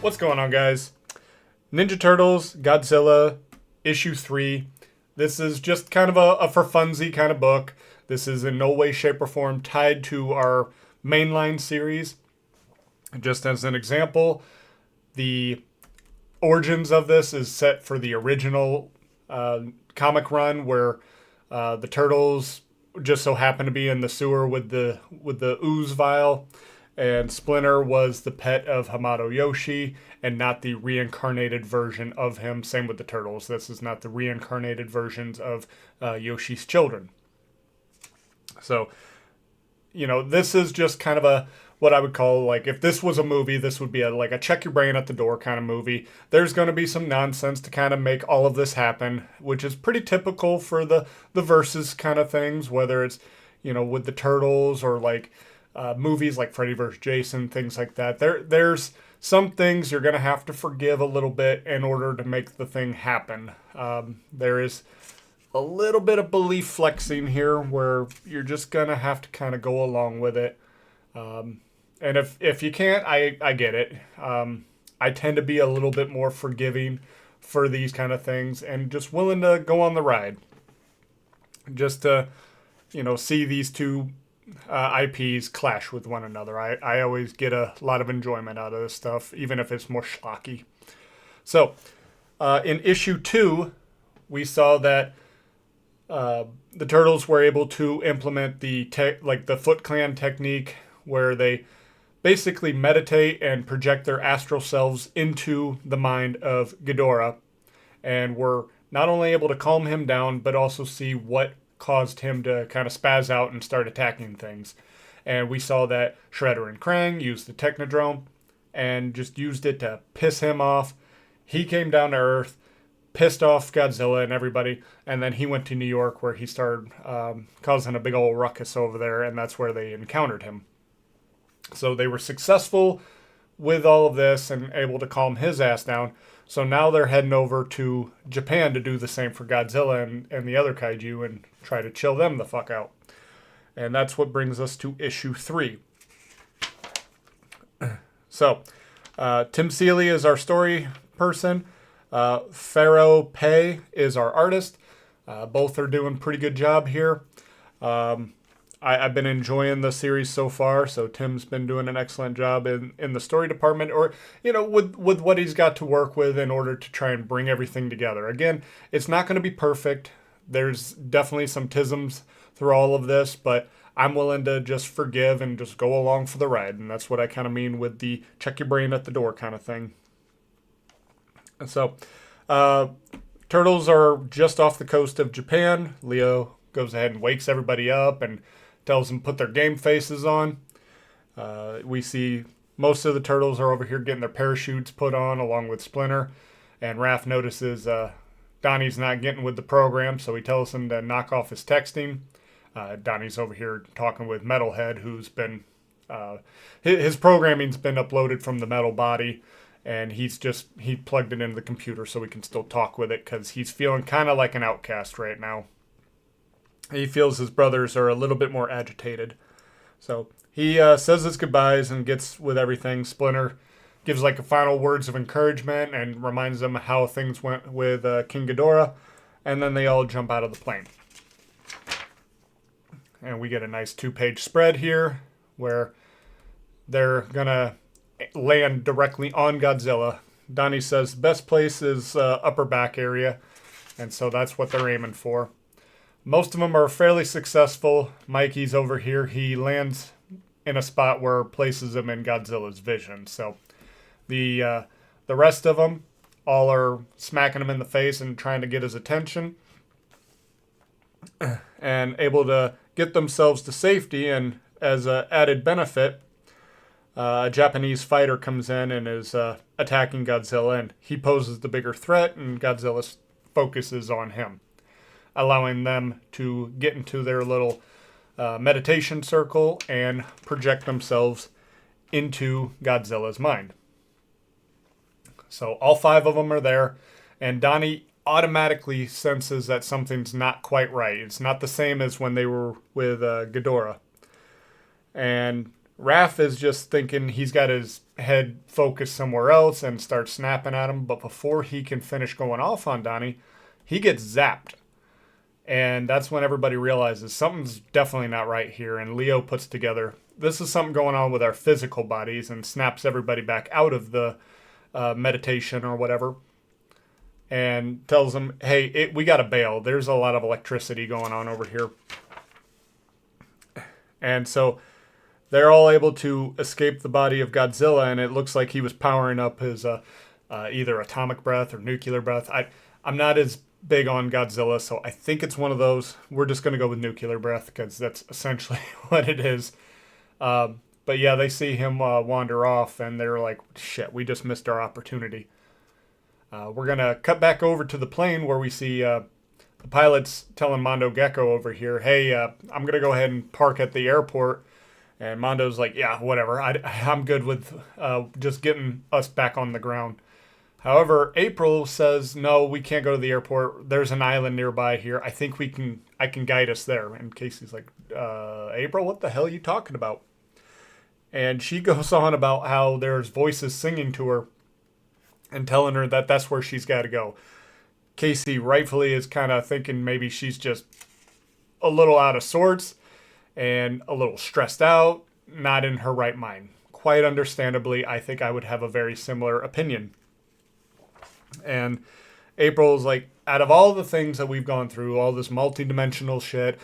What's going on, guys? Ninja Turtles, Godzilla, issue 3. This is just kind of a for funsy kind of book. This is in no way, shape, or form tied to our mainline series. Just as an example, the origins of this is set for the original comic run where the turtles just so happen to be in the sewer with the ooze vial, and Splinter was the pet of Hamato Yoshi and not the reincarnated version of him. Same with the turtles. This is not the reincarnated versions of Yoshi's children. So, this is just kind of a what I would call, like, if this was a movie, this would be like a check your brain at the door kind of movie. There's going to be some nonsense to kind of make all of this happen, which is pretty typical for the versus kind of things, whether it's, with the turtles or like movies like Freddy vs. Jason, things like that. There's some things you're going to have to forgive a little bit in order to make the thing happen. There is a little bit of belief flexing here where you're just going to have to kind of go along with it. And if you can't, I get it. I tend to be a little bit more forgiving for these kind of things and just willing to go on the ride. Just to, see these two IPs clash with one another. I always get a lot of enjoyment out of this stuff, even if it's more schlocky. So, in issue 2, we saw that the Turtles were able to implement the Foot Clan technique, where they basically meditate and project their astral selves into the mind of Ghidorah, and were not only able to calm him down, but also see what caused him to kind of spaz out and start attacking things. And we saw that Shredder and Krang used the Technodrome and just used it to piss him off. He came down to Earth, pissed off Godzilla and everybody, and then he went to New York, where he started causing a big old ruckus over there, and that's where they encountered him. So they were successful with all of this and able to calm his ass down. So now they're heading over to Japan to do the same for Godzilla and the other kaiju and try to chill them the fuck out. And that's what brings us to issue 3. So, Tim Seeley is our story person. Pharaoh Pei is our artist. Both are doing a pretty good job here. I've been enjoying the series so far, so Tim's been doing an excellent job in the story department, or, with what he's got to work with in order to try and bring everything together. Again, it's not going to be perfect. There's definitely some tisms through all of this, but I'm willing to just forgive and just go along for the ride, and that's what I kind of mean with the check your brain at the door kind of thing. So, Turtles are just off the coast of Japan. Leo goes ahead and wakes everybody up and tells them to put their game faces on. We see most of the Turtles are over here getting their parachutes put on along with Splinter. And Raph notices Donnie's not getting with the program, so he tells him to knock off his texting. Donnie's over here talking with Metalhead, who's been... his programming's been uploaded from the metal body, and he plugged it into the computer so we can still talk with it, because he's feeling kind of like an outcast right now. He feels his brothers are a little bit more agitated. So he says his goodbyes and gets with everything. Splinter gives like a final words of encouragement and reminds them how things went with King Ghidorah. And then they all jump out of the plane. And we get a nice 2-page spread here where they're going to land directly on Godzilla. Donnie says the best place is upper back area. And so that's what they're aiming for. Most of them are fairly successful. Mikey's over here. He lands in a spot where places him in Godzilla's vision. So the rest of them all are smacking him in the face and trying to get his attention, and able to get themselves to safety. And as an added benefit, a Japanese fighter comes in and is attacking Godzilla, and he poses the bigger threat, and Godzilla focuses on him, allowing them to get into their little meditation circle and project themselves into Godzilla's mind. So all 5 of them are there, and Donnie automatically senses that something's not quite right. It's not the same as when they were with Ghidorah. And Raph is just thinking he's got his head focused somewhere else and starts snapping at him. But before he can finish going off on Donnie, he gets zapped. And that's when everybody realizes something's definitely not right here. And Leo puts together, this is something going on with our physical bodies, and snaps everybody back out of the meditation or whatever. And tells them, hey, we got to bail. There's a lot of electricity going on over here. And so they're all able to escape the body of Godzilla, and it looks like he was powering up his either atomic breath or nuclear breath. I'm not as big on Godzilla, so I think it's one of those. We're just going to go with nuclear breath because that's essentially what it is. But yeah, they see him wander off, and they're like, shit, we just missed our opportunity. We're going to cut back over to the plane where we see the pilot's telling Mondo Gecko over here, hey, I'm going to go ahead and park at the airport. And Mondo's like, yeah, whatever. I'm good with just getting us back on the ground. However, April says, no, we can't go to the airport. There's an island nearby here. I think I can guide us there. And Casey's like, April, what the hell are you talking about? And she goes on about how there's voices singing to her and telling her that that's where she's got to go. Casey rightfully is kind of thinking maybe she's just a little out of sorts and a little stressed out, not in her right mind. Quite understandably, I think I would have a very similar opinion. And April's like, out of all the things that we've gone through, all this multi-dimensional shit,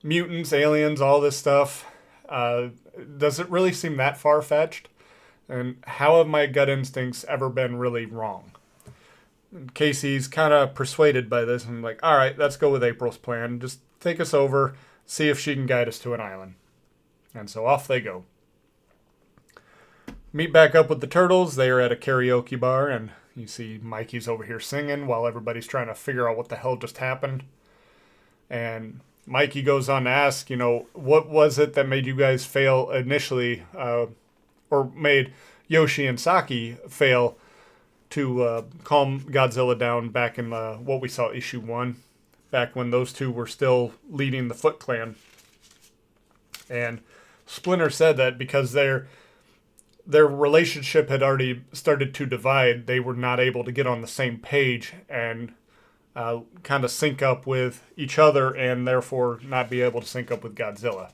mutants, aliens, all this stuff, does it really seem that far-fetched? And how have my gut instincts ever been really wrong? And Casey's kind of persuaded by this and like, all right, let's go with April's plan. Just take us over, see if she can guide us to an island. And so off they go. Meet back up with the turtles. They are at a karaoke bar, and you see Mikey's over here singing while everybody's trying to figure out what the hell just happened. And Mikey goes on to ask, what was it that made you guys fail initially, or made Yoshi and Saki fail to calm Godzilla down back in what we saw issue 1, back when those two were still leading the Foot Clan. And Splinter said that because their relationship had already started to divide, they were not able to get on the same page and kind of sync up with each other, and therefore not be able to sync up with Godzilla.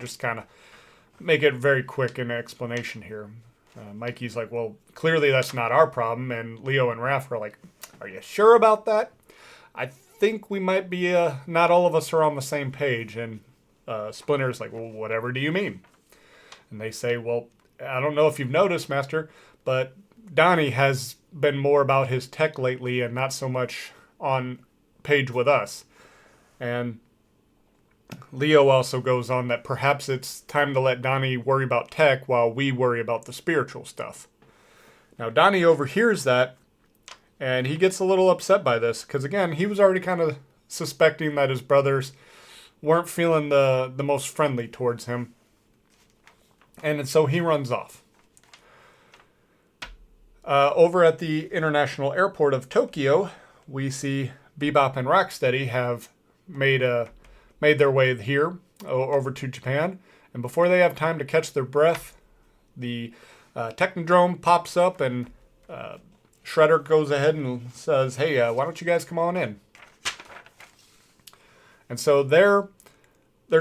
Just kind of make it very quick in explanation here. Mikey's like, well, clearly that's not our problem, and Leo and Raph are like, are you sure about that? I think we might be, not all of us are on the same page, and Splinter's like, well, whatever do you mean? And they say, well, I don't know if you've noticed, Master, but Donnie has been more about his tech lately and not so much on page with us. And Leo also goes on that perhaps it's time to let Donnie worry about tech while we worry about the spiritual stuff. Now, Donnie overhears that, and he gets a little upset by this, because again, he was already kind of suspecting that his brothers weren't feeling the most friendly towards him. And so he runs off. Over at the International Airport of Tokyo, we see Bebop and Rocksteady have made their way here over to Japan. And before they have time to catch their breath, the Technodrome pops up, and Shredder goes ahead and says, hey, why don't you guys come on in? And so they're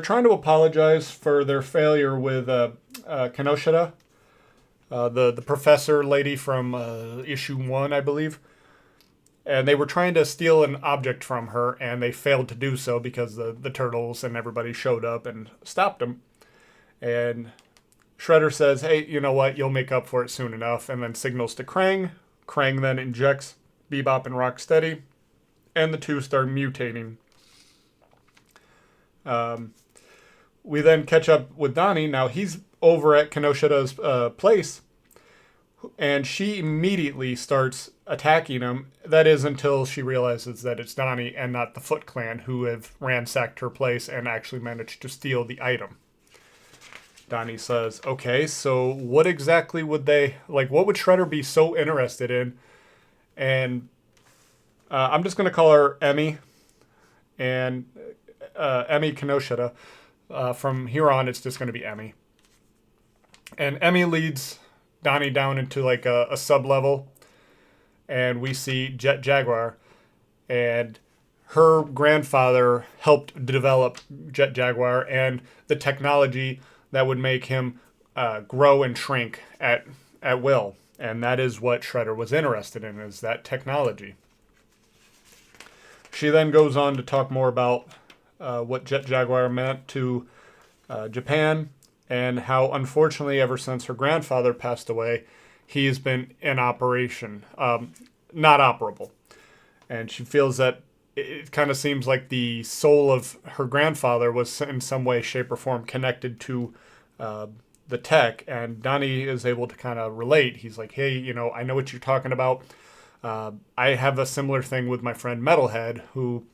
trying to apologize for their failure with Kinoshita, the professor lady from issue 1, I believe. And they were trying to steal an object from her, and they failed to do so because the turtles and everybody showed up and stopped them. And Shredder says, hey, you know what? You'll make up for it soon enough. And then signals to Krang. Krang then injects Bebop and Rocksteady, and the two start mutating. We then catch up with Donnie. Now he's over at Kinoshita's place, and she immediately starts attacking him. That is until she realizes that it's Donnie and not the Foot Clan who have ransacked her place and actually managed to steal the item. Donnie says, okay, so what exactly would they, what would Shredder be so interested in? And I'm just going to call her Emmy, and Emmy Kinoshita. From here on, it's just going to be Emmy. And Emmy leads Donnie down into like a sub level, and we see Jet Jaguar, and her grandfather helped develop Jet Jaguar and the technology that would make him grow and shrink at will. And that is what Shredder was interested in, is that technology. She then goes on to talk more about what Jet Jaguar meant to Japan, and how, unfortunately, ever since her grandfather passed away, he has been in operation, not operable. And she feels that it kind of seems like the soul of her grandfather was in some way, shape, or form connected to the tech. And Donnie is able to kind of relate. He's like, hey, I know what you're talking about. I have a similar thing with my friend Metalhead, who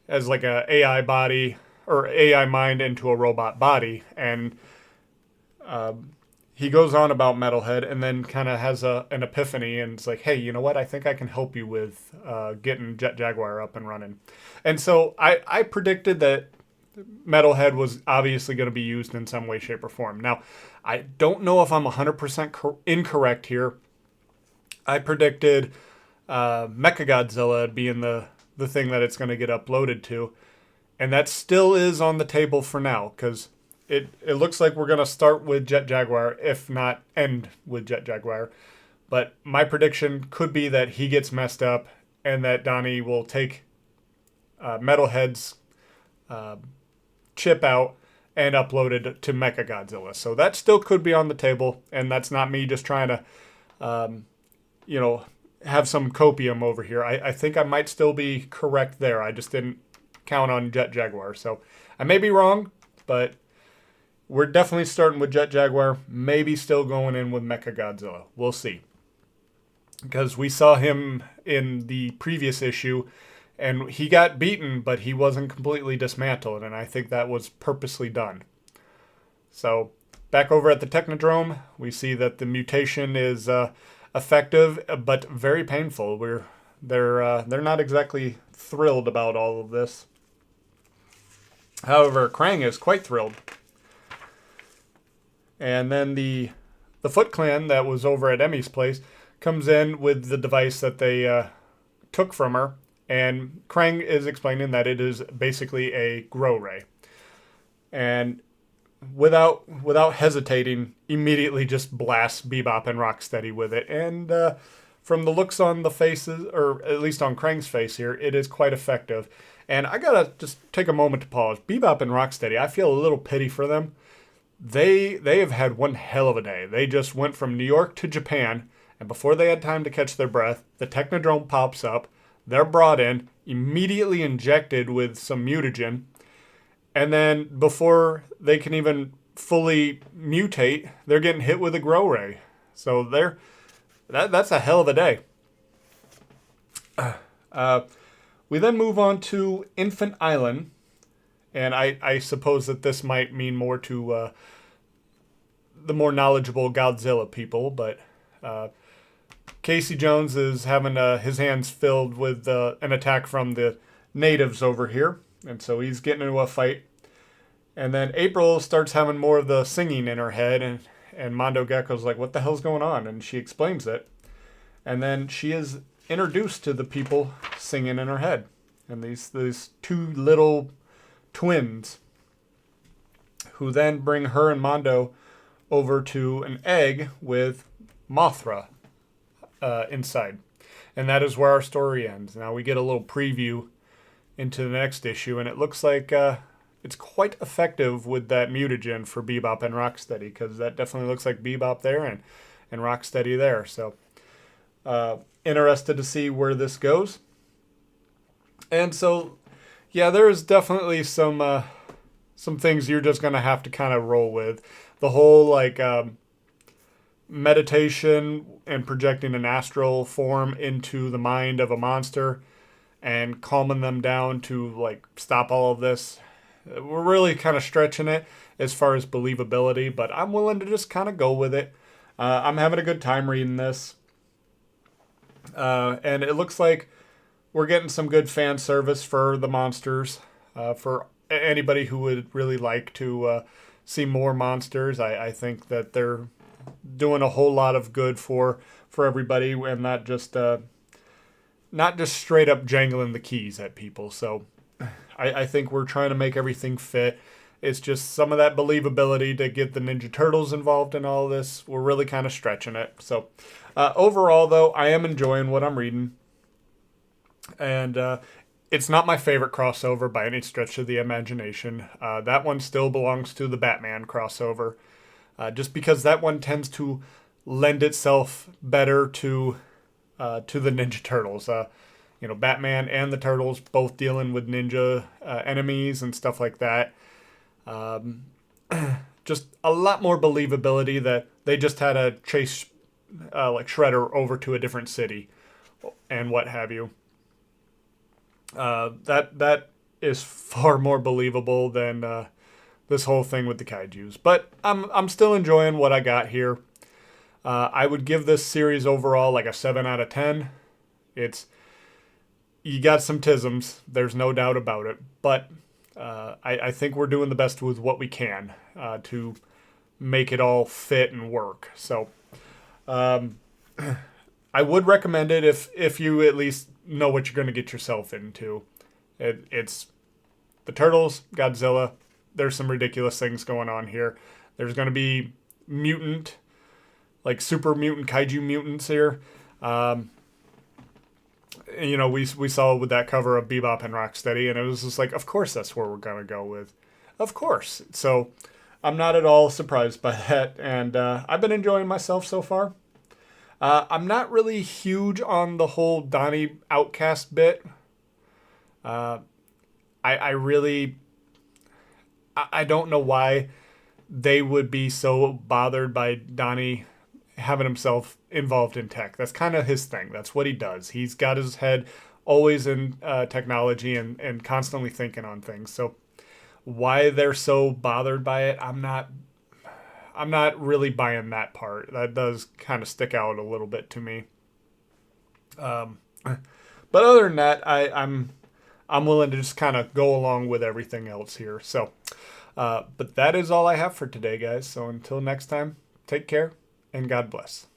has like a AI body or AI mind into a robot body. And he goes on about Metalhead and then kind of has an epiphany, and it's like, hey, you know what? I think I can help you with getting Jet Jaguar up and running. And so I predicted that Metalhead was obviously going to be used in some way, shape, or form. Now, I don't know if I'm 100% incorrect here. I predicted Mechagodzilla being the thing that it's going to get uploaded to. And that still is on the table for now, because it looks like we're going to start with Jet Jaguar, if not end with Jet Jaguar. But my prediction could be that he gets messed up and that Donnie will take Metalhead's chip out and upload it to Mechagodzilla. So that still could be on the table, and that's not me just trying to, have some copium over here. I think I might still be correct there. I just didn't count on Jet Jaguar. So I may be wrong, but we're definitely starting with Jet Jaguar, maybe still going in with Mechagodzilla. We'll see. Because we saw him in the previous issue, and he got beaten, but he wasn't completely dismantled, and I think that was purposely done. So, back over at the Technodrome, we see that the mutation is effective, but very painful. They're not exactly thrilled about all of this. However, Krang is quite thrilled. And then the Foot Clan that was over at Emmy's place comes in with the device that they took from her. And Krang is explaining that it is basically a grow ray. And without hesitating, immediately just blasts Bebop and Rocksteady with it. And from the looks on the faces, or at least on Krang's face here, it is quite effective. And I gotta just take a moment to pause. Bebop and Rocksteady, I feel a little pity for them. They have had one hell of a day. They just went from New York to Japan, and before they had time to catch their breath, the Technodrome pops up. They're brought in, immediately injected with some mutagen, and then before they can even fully mutate, they're getting hit with a grow ray. So that's a hell of a day. We then move on to Infant Island, and I suppose that this might mean more to the more knowledgeable Godzilla people, but Casey Jones is having his hands filled with an attack from the natives over here, and so he's getting into a fight. And then April starts having more of the singing in her head, and Mondo Gecko's like, what the hell's going on? And she explains it. And then she is introduced to the people singing in her head. And these two little twins, who then bring her and Mondo over to an egg with Mothra inside. And that is where our story ends. Now we get a little preview into the next issue, and it looks like it's quite effective with that mutagen for Bebop and Rocksteady, because that definitely looks like Bebop there and Rocksteady there. So interested to see where this goes. And so, yeah, there is definitely some things you're just going to have to kind of roll with. The whole, meditation and projecting an astral form into the mind of a monster and calming them down to, stop all of this. We're really kind of stretching it as far as believability, but I'm willing to just kind of go with it. I'm having a good time reading this. And it looks like we're getting some good fan service for the monsters, for anybody who would really like to see more monsters, I think that they're doing a whole lot of good for everybody, and not just straight up jangling the keys at people. So I think we're trying to make everything fit. It's just some of that believability to get the Ninja Turtles involved in all this. We're really kind of stretching it. So overall, though, I am enjoying what I'm reading. And it's not my favorite crossover by any stretch of the imagination. That one still belongs to the Batman crossover. Just because that one tends to lend itself better to the Ninja Turtles. Batman and the Turtles both dealing with ninja enemies and stuff like that. Just a lot more believability that they just had to chase like Shredder over to a different city and what have you. That is far more believable than this whole thing with the kaijus. But I'm still enjoying what I got here. I would give this series overall like a 7 out of 10. You got some tisms, there's no doubt about it, but I think we're doing the best with what we can to make it all fit and work. So I would recommend it if you at least know what you're going to get yourself into. It's the Turtles, Godzilla. There's some ridiculous things going on here. There's going to be super mutant kaiju mutants here. We saw with that cover of Bebop and Rocksteady, and it was just like, of course that's where we're going to go with. Of course. So I'm not at all surprised by that, and I've been enjoying myself so far. I'm not really huge on the whole Donnie outcast bit. I don't know why they would be so bothered by Donnie having himself involved in tech. That's kind of his thing. That's what he does. He's got his head always in technology and constantly thinking on things. So why they're so bothered by it, I'm not really buying that part. That does kind of stick out a little bit to me. But other than that, I'm willing to just kind of go along with everything else here. So, but that is all I have for today, guys. So until next time, take care and God bless.